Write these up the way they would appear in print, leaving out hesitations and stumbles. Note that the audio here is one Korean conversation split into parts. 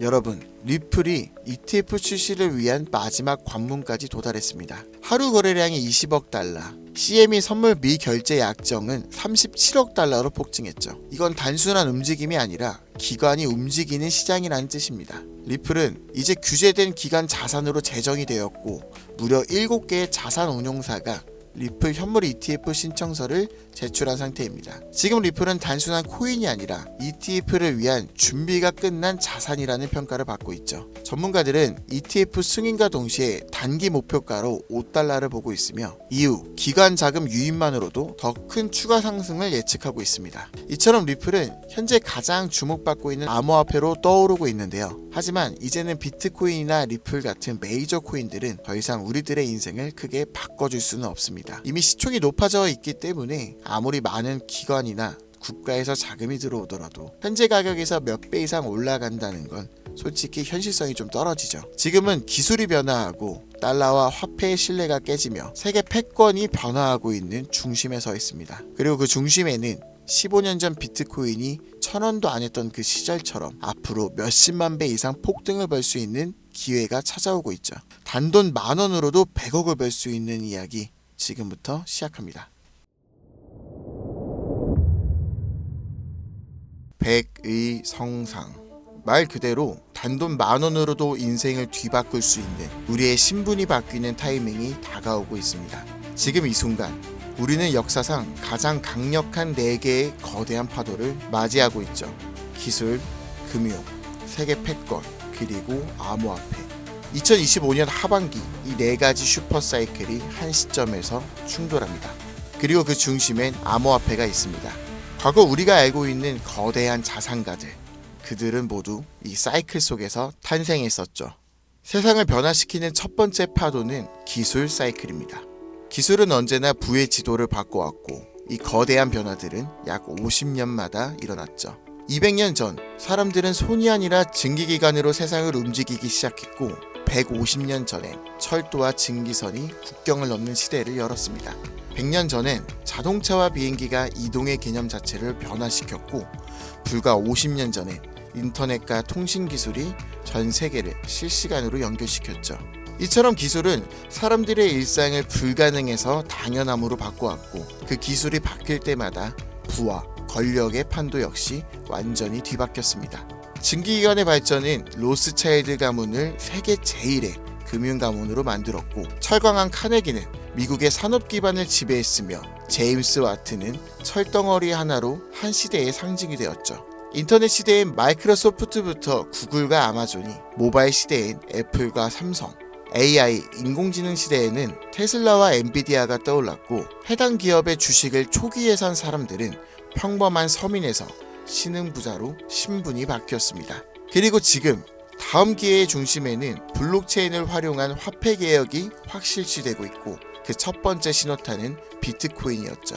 여러분, 리플이 ETF 출시를 위한 마지막 관문까지 도달했습니다. 하루 거래량이 20억 달러, CME 선물 미결제 약정은 37억 달러로 폭증했죠. 이건 단순한 움직임이 아니라 기관이 움직이는 시장이라는 뜻입니다. 리플은 이제 규제된 기관 자산으로 제정이 되었고 무려 7개의 자산 운용사가 리플 현물 ETF 신청서를 제출한 상태입니다. 지금 리플은 단순한 코인이 아니라 ETF를 위한 준비가 끝난 자산이라는 평가를 받고 있죠. 전문가들은 ETF 승인과 동시에 단기 목표가로 5달러를 보고 있으며 이후 기관 자금 유입만으로도 더 큰 추가 상승을 예측하고 있습니다. 이처럼 리플은 현재 가장 주목받고 있는 암호화폐로 떠오르고 있는데요. 하지만 이제는 비트코인이나 리플 같은 메이저 코인들은 더 이상 우리들의 인생을 크게 바꿔줄 수는 없습니다. 이미 시총이 높아져 있기 때문에 아무리 많은 기관이나 국가에서 자금이 들어오더라도 현재 가격에서 몇 배 이상 올라간다는 건 솔직히 현실성이 좀 떨어지죠. 지금은 기술이 변화하고 달러와 화폐의 신뢰가 깨지며 세계 패권이 변화하고 있는 중심에 서 있습니다. 그리고 그 중심에는 15년 전 비트코인이 1,000원도 안 했던 그 시절처럼 앞으로 몇십만 배 이상 폭등을 벌 수 있는 기회가 찾아오고 있죠. 단돈 10,000원으로도 100억을 벌 수 있는 이야기 지금부터 시작합니다. 100의 성상. 말 그대로 단돈 10,000원으로도 인생을 뒤바꿀 수 있는 우리의 신분이 바뀌는 타이밍이 다가오고 있습니다. 지금 이 순간 우리는 역사상 가장 강력한 4개의 거대한 파도를 맞이하고 있죠. 기술, 금융, 세계 패권, 그리고 암호화폐. 2025년 하반기 이 4가지 슈퍼사이클이 한 시점에서 충돌합니다. 그리고 그 중심엔 암호화폐가 있습니다. 과거 우리가 알고 있는 거대한 자산가들, 그들은 모두 이 사이클 속에서 탄생했었죠. 세상을 변화시키는 첫 번째 파도는 기술 사이클입니다. 기술은 언제나 부의 지도를 바꿔왔고 이 거대한 변화들은 약 50년마다 일어났죠. 200년 전 사람들은 손이 아니라 증기기관으로 세상을 움직이기 시작했고 150년 전엔 철도와 증기선이 국경을 넘는 시대를 열었습니다. 100년 전엔 자동차와 비행기가 이동의 개념 자체를 변화시켰고 불과 50년 전엔 인터넷과 통신기술이 전 세계를 실시간으로 연결시켰죠. 이처럼 기술은 사람들의 일상을 불가능해서 당연함으로 바꿔왔고 그 기술이 바뀔 때마다 부와 권력의 판도 역시 완전히 뒤바뀌었습니다. 증기기관의 발전은 로스차일드 가문을 세계 제1의 금융가문으로 만들었고 철광한 카네기는 미국의 산업 기반을 지배했으며 제임스 와트는 철덩어리 하나로 한 시대의 상징이 되었죠. 인터넷 시대엔 마이크로소프트부터 구글과 아마존이, 모바일 시대엔 애플과 삼성, AI, 인공지능 시대에는 테슬라와 엔비디아가 떠올랐고 해당 기업의 주식을 초기에 산 사람들은 평범한 서민에서 신흥부자로 신분이 바뀌었습니다. 그리고 지금 다음 기회의 중심에는 블록체인을 활용한 화폐 개혁이 확실시되고 있고 그 첫 번째 신호탄은 비트코인이었죠.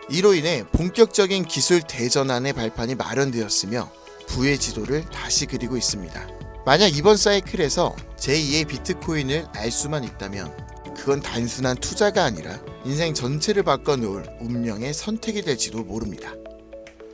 이로 인해 본격적인 기술 대전환의 발판이 마련되었으며 부의 지도를 다시 그리고 있습니다. 만약 이번 사이클에서 제2의 비트코인을 알 수만 있다면 그건 단순한 투자가 아니라 인생 전체를 바꿔놓을 운명의 선택이 될지도 모릅니다.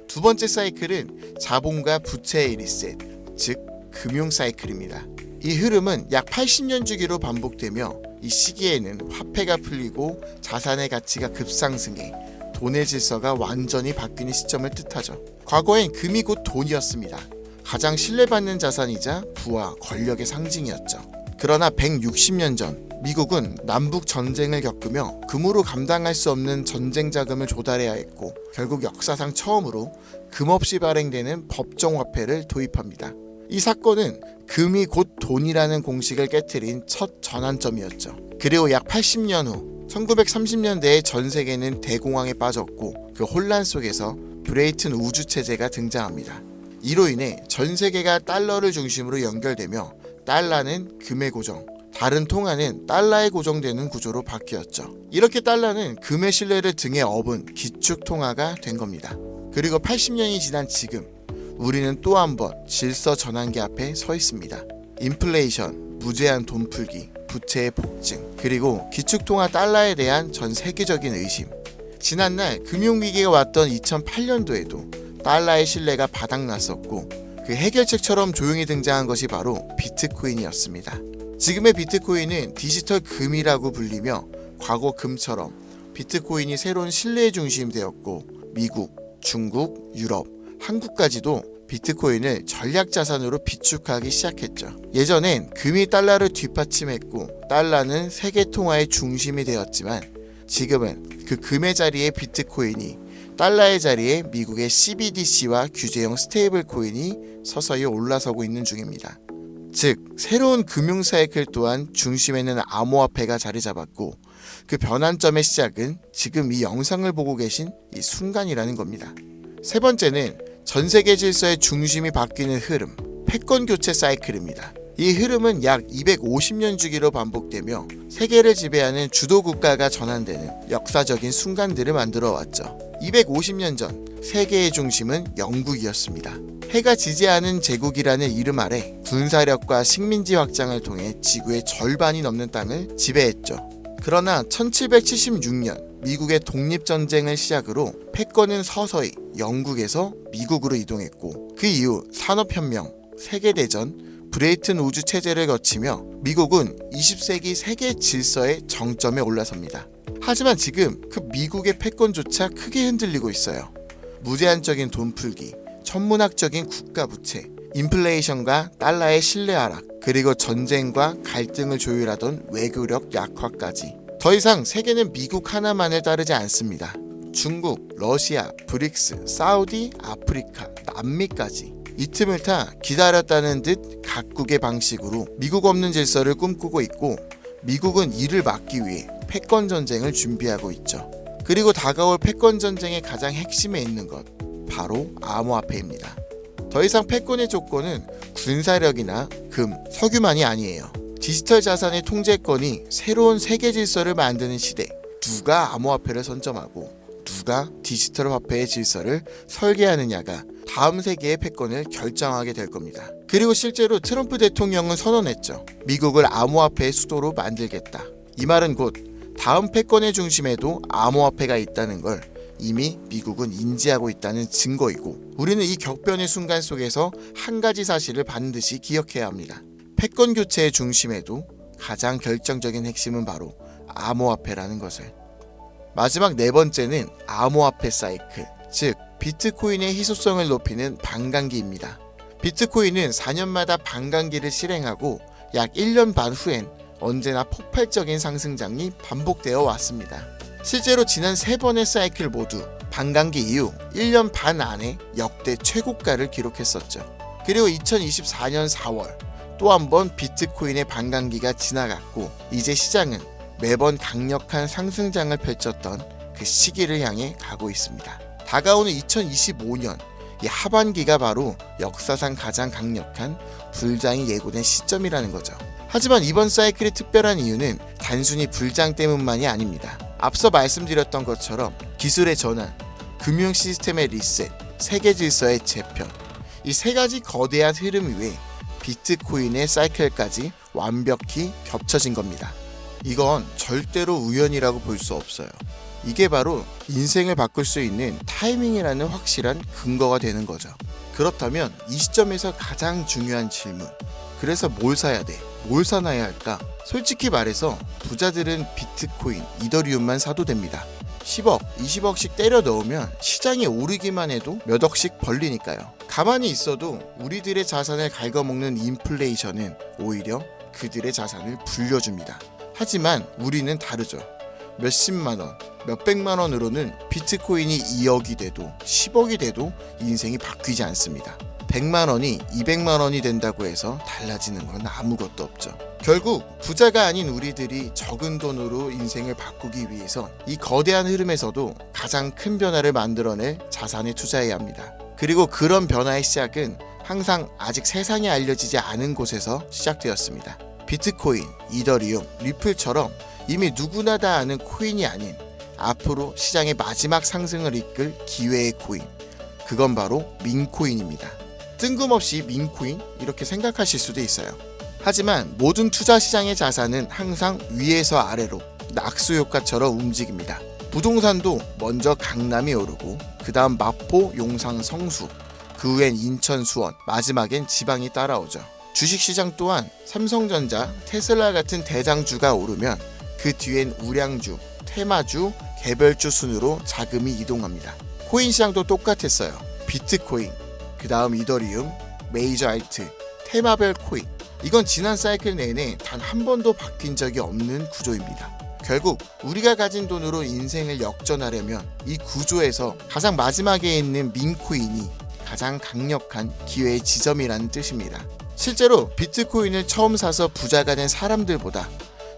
두 번째 사이클은 자본과 부채의 리셋, 즉 금융 사이클입니다. 이 흐름은 약 80년 주기로 반복되며 이 시기에는 화폐가 풀리고 자산의 가치가 급상승해 돈의 질서가 완전히 바뀌는 시점을 뜻하죠. 과거엔 금이 곧 돈이었습니다. 가장 신뢰받는 자산이자 부와 권력의 상징이었죠. 그러나 160년 전 미국은 남북 전쟁을 겪으며 금으로 감당할 수 없는 전쟁 자금을 조달해야 했고 결국 역사상 처음으로 금 없이 발행되는 법정 화폐를 도입합니다. 이 사건은 금이 곧 돈이라는 공식을 깨트린 첫 전환점이었죠. 그리고 약 80년 후 1930년대에 전 세계는 대공황에 빠졌고 그 혼란 속에서 브레이튼 우주체제가 등장합니다. 이로 인해 전 세계가 달러를 중심으로 연결되며 달러는 금의 고정, 다른 통화는 달러에 고정되는 구조로 바뀌었죠. 이렇게 달러는 금의 신뢰를 등에 업은 기축 통화가 된 겁니다. 그리고 80년이 지난 지금 우리는 또 한 번 질서 전환기 앞에 서 있습니다. 인플레이션, 무제한 돈 풀기, 부채의 폭증, 그리고 기축통화 달러에 대한 전 세계적인 의심. 지난날 금융위기가 왔던 2008년도에도 달러의 신뢰가 바닥났었고 그 해결책처럼 조용히 등장한 것이 바로 비트코인이었습니다. 지금의 비트코인은 디지털 금이라고 불리며 과거 금처럼 비트코인이 새로운 신뢰의 중심이 되었고 미국, 중국, 유럽, 한국까지도 비트코인을 전략 자산으로 비축하기 시작했죠. 예전엔 금이 달러를 뒷받침했고 달러는 세계 통화의 중심이 되었지만 지금은 그 금의 자리에 비트코인이 달러의 자리에 미국의 CBDC와 규제형 스테이블 코인이 서서히 올라서고 있는 중입니다. 즉 새로운 금융 사이클 또한 중심에는 암호화폐가 자리 잡았고 그 변환점의 시작은 지금 이 영상을 보고 계신 이 순간이라는 겁니다. 세 번째는 전 세계 질서의 중심이 바뀌는 흐름, 패권 교체 사이클입니다. 이 흐름은 약 250년 주기로 반복되며 세계를 지배하는 주도 국가가 전환되는 역사적인 순간들을 만들어 왔죠. 250년 전 세계의 중심은 영국이었습니다. 해가 지지 않은 제국이라는 이름 아래 군사력과 식민지 확장을 통해 지구의 절반이 넘는 땅을 지배했죠. 그러나 1776년 미국의 독립전쟁을 시작으로 패권은 서서히 영국에서 미국으로 이동했고 그 이후 산업혁명, 세계대전, 브레이튼 우주 체제를 거치며 미국은 20세기 세계 질서의 정점에 올라섭니다. 하지만 지금 그 미국의 패권조차 크게 흔들리고 있어요. 무제한적인 돈 풀기, 천문학적인 국가 부채, 인플레이션과 달러의 신뢰 하락, 그리고 전쟁과 갈등을 조율하던 외교력 약화까지. 더 이상 세계는 미국 하나만을 따르지 않습니다. 중국, 러시아, 브릭스, 사우디, 아프리카, 남미까지. 이 틈을 타 기다렸다는 듯 각국의 방식으로 미국 없는 질서를 꿈꾸고 있고 미국은 이를 막기 위해 패권 전쟁을 준비하고 있죠. 그리고 다가올 패권 전쟁의 가장 핵심에 있는 것, 바로 암호화폐입니다. 더 이상 패권의 조건은 군사력이나 금, 석유만이 아니에요. 디지털 자산의 통제권이 새로운 세계 질서를 만드는 시대. 누가 암호화폐를 선점하고 누가 디지털 화폐의 질서를 설계하느냐가 다음 세계의 패권을 결정하게 될 겁니다. 그리고 실제로 트럼프 대통령은 선언했죠. 미국을 암호화폐의 수도로 만들겠다. 이 말은 곧 다음 패권의 중심에도 암호화폐가 있다는 걸 이미 미국은 인지하고 있다는 증거이고 우리는 이 격변의 순간 속에서 한 가지 사실을 반드시 기억해야 합니다. 패권 교체의 중심에도 가장 결정적인 핵심은 바로 암호화폐라는 것을. 마지막 네 번째는 암호화폐 사이클, 즉 비트코인의 희소성을 높이는 반감기입니다. 비트코인은 4년마다 반감기를 실행하고 약 1년 반 후엔 언제나 폭발적인 상승장이 반복되어 왔습니다. 실제로 지난 3번의 사이클 모두 반감기 이후 1년 반 안에 역대 최고가를 기록했었죠. 그리고 2024년 4월 또 한 번 비트코인의 반감기가 지나갔고 이제 시장은 매번 강력한 상승장을 펼쳤던 그 시기를 향해 가고 있습니다. 다가오는 2025년 이 하반기가 바로 역사상 가장 강력한 불장이 예고된 시점이라는 거죠. 하지만 이번 사이클이 특별한 이유는 단순히 불장 때문만이 아닙니다. 앞서 말씀드렸던 것처럼 기술의 전환, 금융 시스템의 리셋, 세계 질서의 재편, 이 세 가지 거대한 흐름 위에 비트코인의 사이클까지 완벽히 겹쳐진 겁니다. 이건 절대로 우연이라고 볼 수 없어요. 이게 바로 인생을 바꿀 수 있는 타이밍이라는 확실한 근거가 되는 거죠. 그렇다면 이 시점에서 가장 중요한 질문, 그래서 뭘 사야 돼? 뭘 사놔야 할까? 솔직히 말해서 부자들은 비트코인, 이더리움만 사도 됩니다. 10억, 20억씩 때려 넣으면 시장이 오르기만 해도 몇 억씩 벌리니까요. 가만히 있어도 우리들의 자산을 갉아먹는 인플레이션은 오히려 그들의 자산을 불려줍니다. 하지만 우리는 다르죠. 몇십만 원, 몇백만 원으로는 비트코인이 2억이 돼도 10억이 돼도 인생이 바뀌지 않습니다. 100만 원이 200만 원이 된다고 해서 달라지는 건 아무것도 없죠. 결국 부자가 아닌 우리들이 적은 돈으로 인생을 바꾸기 위해선 이 거대한 흐름에서도 가장 큰 변화를 만들어낼 자산에 투자해야 합니다. 그리고 그런 변화의 시작은 항상 아직 세상에 알려지지 않은 곳에서 시작되었습니다. 비트코인, 이더리움, 리플처럼 이미 누구나 다 아는 코인이 아닌 앞으로 시장의 마지막 상승을 이끌 기회의 코인, 그건 바로 민코인입니다. 뜬금없이 민코인? 이렇게 생각하실 수도 있어요. 하지만 모든 투자 시장의 자산은 항상 위에서 아래로 낙수 효과처럼 움직입니다. 부동산도 먼저 강남이 오르고 그 다음 마포, 용산, 성수, 그 후엔 인천, 수원, 마지막엔 지방이 따라오죠. 주식시장 또한 삼성전자, 테슬라 같은 대장주가 오르면 그 뒤엔 우량주, 테마주, 개별주 순으로 자금이 이동합니다. 코인 시장도 똑같았어요. 비트코인, 그 다음 이더리움, 메이저 알트, 테마별 코인. 이건 지난 사이클 내내 단 한 번도 바뀐 적이 없는 구조입니다. 결국 우리가 가진 돈으로 인생을 역전하려면 이 구조에서 가장 마지막에 있는 민코인이 가장 강력한 기회의 지점이라는 뜻입니다. 실제로 비트코인을 처음 사서 부자가 된 사람들보다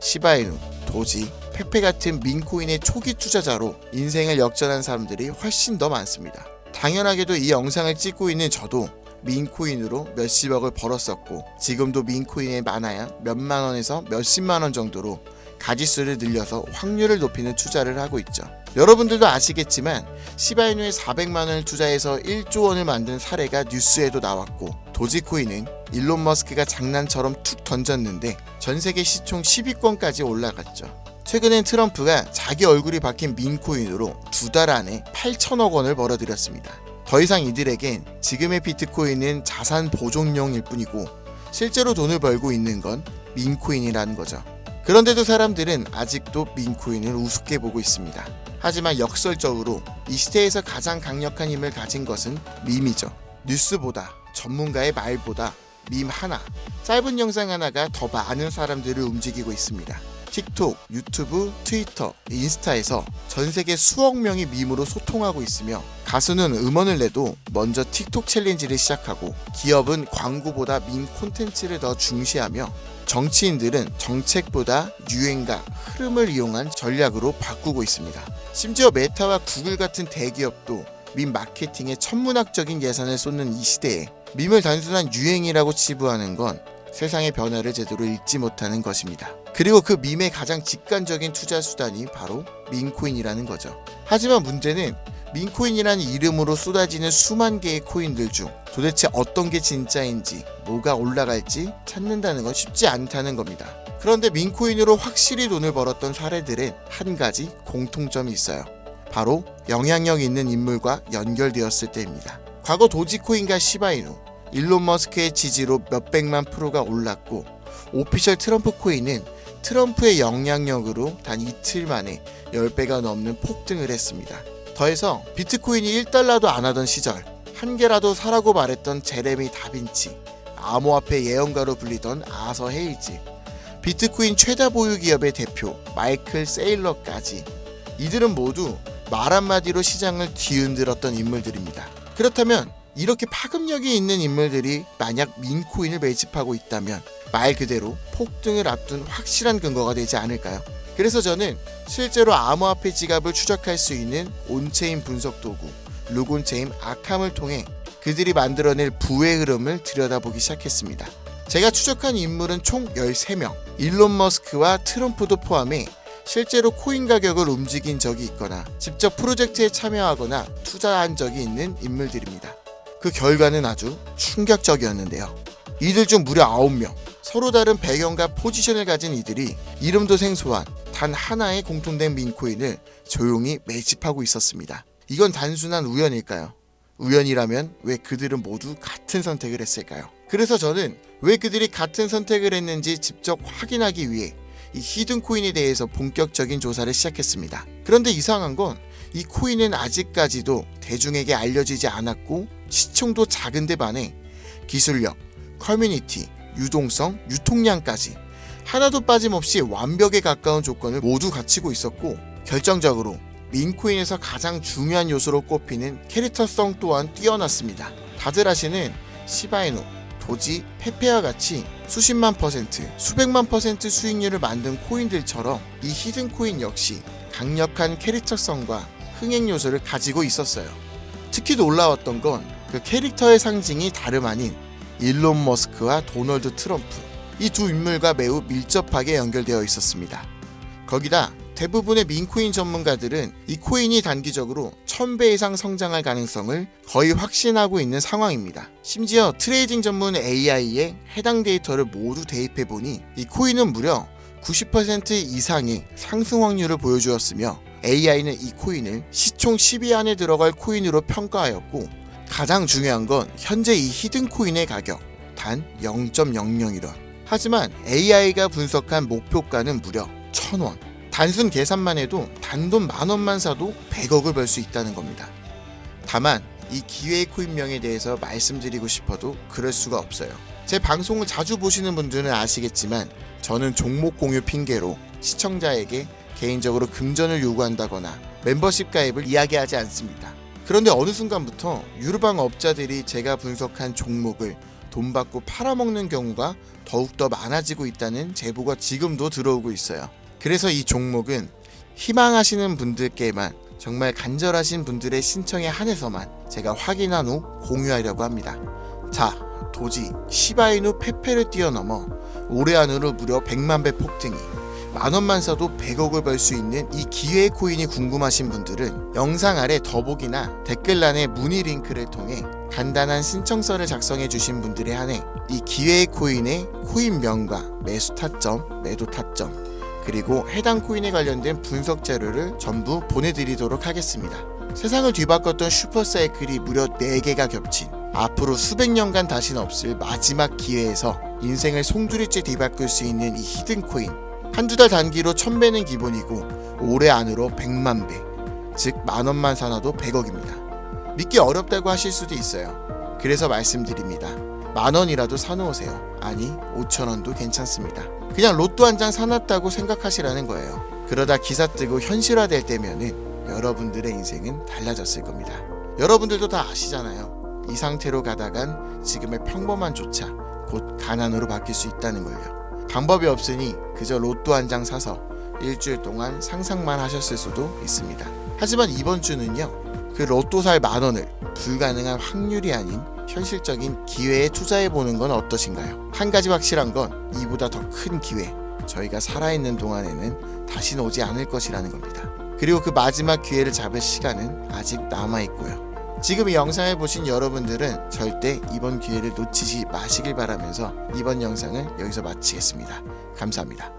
시바이누, 도지, 페페 같은 민코인의 초기 투자자로 인생을 역전한 사람들이 훨씬 더 많습니다. 당연하게도 이 영상을 찍고 있는 저도 민코인으로 몇십억을 벌었었고 지금도 민코인에 많아야 몇만 원에서 몇십만 원 정도로 가지수를 늘려서 확률을 높이는 투자를 하고 있죠. 여러분들도 아시겠지만 시바이누에 400만 원을 투자해서 1조 원을 만든 사례가 뉴스에도 나왔고 도지코인은 일론 머스크가 장난처럼 툭 던졌는데 전세계 시총 10위권까지 올라갔죠. 최근엔 트럼프가 자기 얼굴이 박힌 민코인으로 2달 안에 8천억 원을 벌어들였습니다. 더 이상 이들에겐 지금의 비트코인은 자산 보존용일 뿐이고 실제로 돈을 벌고 있는 건 민코인이라는 거죠. 그런데도 사람들은 아직도 민코인을 우습게 보고 있습니다. 하지만 역설적으로 이 시대에서 가장 강력한 힘을 가진 것은 밈이죠. 뉴스보다, 전문가의 말보다 밈 하나, 짧은 영상 하나가 더 많은 사람들을 움직이고 있습니다. 틱톡, 유튜브, 트위터, 인스타에서 전 세계 수억 명이 밈으로 소통하고 있으며 가수는 음원을 내도 먼저 틱톡 챌린지를 시작하고 기업은 광고보다 밈 콘텐츠를 더 중시하며 정치인들은 정책보다 유행과 흐름을 이용한 전략으로 바꾸고 있습니다. 심지어 메타와 구글 같은 대기업도 밈 마케팅에 천문학적인 예산을 쏟는 이 시대에 밈을 단순한 유행이라고 치부하는 건 세상의 변화를 제대로 읽지 못하는 것입니다. 그리고 그 밈의 가장 직관적인 투자 수단이 바로 민코인이라는 거죠. 하지만 문제는 민코인이라는 이름으로 쏟아지는 수만 개의 코인들 중 도대체 어떤 게 진짜인지 뭐가 올라갈지 찾는다는 건 쉽지 않다는 겁니다. 그런데 민코인으로 확실히 돈을 벌었던 사례들은 한 가지 공통점이 있어요. 바로 영향력 있는 인물과 연결되었을 때입니다. 과거 도지코인과 시바이누, 일론 머스크의 지지로 몇백만 프로가 올랐고 오피셜 트럼프 코인은 트럼프의 영향력으로 단 이틀 만에 10배가 넘는 폭등을 했습니다. 더해서 비트코인이 1달러도 안 하던 시절 한 개라도 사라고 말했던 제레미 다빈치, 암호화폐 예언가로 불리던 아서 헤이즈, 비트코인 최다 보유 기업의 대표 마이클 세일러까지 이들은 모두 말 한마디로 시장을 뒤흔들었던 인물들입니다. 그렇다면 이렇게 파급력이 있는 인물들이 만약 민코인을 매집하고 있다면 말 그대로 폭등을 앞둔 확실한 근거가 되지 않을까요? 그래서 저는 실제로 암호화폐 지갑을 추적할 수 있는 온체인 분석 도구 루곤체인 아캄을 통해 그들이 만들어낼 부의 흐름을 들여다보기 시작했습니다. 제가 추적한 인물은 총 13명, 일론 머스크와 트럼프도 포함해 실제로 코인 가격을 움직인 적이 있거나 직접 프로젝트에 참여하거나 투자한 적이 있는 인물들입니다. 그 결과는 아주 충격적이었는데요. 이들 중 무려 9명, 서로 다른 배경과 포지션을 가진 이들이 이름도 생소한 단 하나의 공통된 민코인을 조용히 매집하고 있었습니다. 이건 단순한 우연일까요? 우연이라면 왜 그들은 모두 같은 선택을 했을까요? 그래서 저는 왜 그들이 같은 선택을 했는지 직접 확인하기 위해 이 히든 코인에 대해서 본격적인 조사를 시작했습니다. 그런데 이상한 건 이 코인은 아직까지도 대중에게 알려지지 않았고 시총도 작은데 반해 기술력, 커뮤니티, 유동성, 유통량까지 하나도 빠짐없이 완벽에 가까운 조건을 모두 갖추고 있었고 결정적으로 민코인에서 가장 중요한 요소로 꼽히는 캐릭터성 또한 뛰어났습니다. 다들 아시는 시바이누, 도지, 페페와 같이 수십만 퍼센트, 수백만 퍼센트 수익률을 만든 코인들처럼 이 히든 코인 역시 강력한 캐릭터성과 흥행 요소를 가지고 있었어요. 특히 놀라웠던 건 그 캐릭터의 상징이 다름 아닌 일론 머스크와 도널드 트럼프, 이 두 인물과 매우 밀접하게 연결되어 있었습니다. 거기다 대부분의 민코인 전문가들은 이 코인이 단기적으로 1000배 이상 성장할 가능성을 거의 확신하고 있는 상황입니다. 심지어 트레이딩 전문 AI에 해당 데이터를 모두 대입해보니 이 코인은 무려 90% 이상의 상승 확률을 보여주었으며 AI는 이 코인을 시총 10위 안에 들어갈 코인으로 평가하였고 가장 중요한 건 현재 이 히든코인의 가격 단 0.001원. 하지만 AI가 분석한 목표가는 무려 1,000원. 단순 계산만 해도 단돈 10,000원만 사도 100억을 벌 수 있다는 겁니다. 다만 이 기회의 코인명에 대해서 말씀드리고 싶어도 그럴 수가 없어요. 제 방송을 자주 보시는 분들은 아시겠지만 저는 종목 공유 핑계로 시청자에게 개인적으로 금전을 요구한다거나 멤버십 가입을 이야기하지 않습니다. 그런데 어느 순간부터 유르방 업자들이 제가 분석한 종목을 돈 받고 팔아먹는 경우가 더욱더 많아지고 있다는 제보가 지금도 들어오고 있어요. 그래서 이 종목은 희망하시는 분들께만, 정말 간절하신 분들의 신청에 한해서만 제가 확인한 후 공유하려고 합니다. 자, 도지 시바이누 페페를 뛰어넘어 올해 안으로 무려 100만 배 폭등이, 10,000원만 사도 100억을 벌 수 있는 이 기회의 코인이 궁금하신 분들은 영상 아래 더보기나 댓글란의 문의 링크를 통해 간단한 신청서를 작성해 주신 분들에 한해 이 기회의 코인의 코인명과 매수 타점, 매도 타점, 그리고 해당 코인에 관련된 분석 자료를 전부 보내드리도록 하겠습니다. 세상을 뒤바꿨던 슈퍼사이클이 무려 4개가 겹친 앞으로 수백 년간 다시는 없을 마지막 기회에서 인생을 송두리째 뒤바꿀 수 있는 이 히든코인, 한두 달 단기로 1000배는 기본이고 올해 안으로 100만 배, 즉 10,000원만 사놔도 100억입니다. 믿기 어렵다고 하실 수도 있어요. 그래서 말씀드립니다. 10,000원이라도 사놓으세요. 아니 5,000원도 괜찮습니다. 그냥 로또 한 장 사놨다고 생각하시라는 거예요. 그러다 기사 뜨고 현실화될 때면은 여러분들의 인생은 달라졌을 겁니다. 여러분들도 다 아시잖아요. 이 상태로 가다간 지금의 평범한 조차 곧 가난으로 바뀔 수 있다는 걸요. 방법이 없으니 그저 로또 한 장 사서 일주일 동안 상상만 하셨을 수도 있습니다. 하지만 이번 주는요, 그 로또 살 10,000원을 불가능한 확률이 아닌 현실적인 기회에 투자해보는 건 어떠신가요? 한 가지 확실한 건 이보다 더 큰 기회, 저희가 살아있는 동안에는 다시는 오지 않을 것이라는 겁니다. 그리고 그 마지막 기회를 잡을 시간은 아직 남아있고요. 지금 이 영상을 보신 여러분들은 절대 이번 기회를 놓치지 마시길 바라면서 이번 영상을 여기서 마치겠습니다. 감사합니다.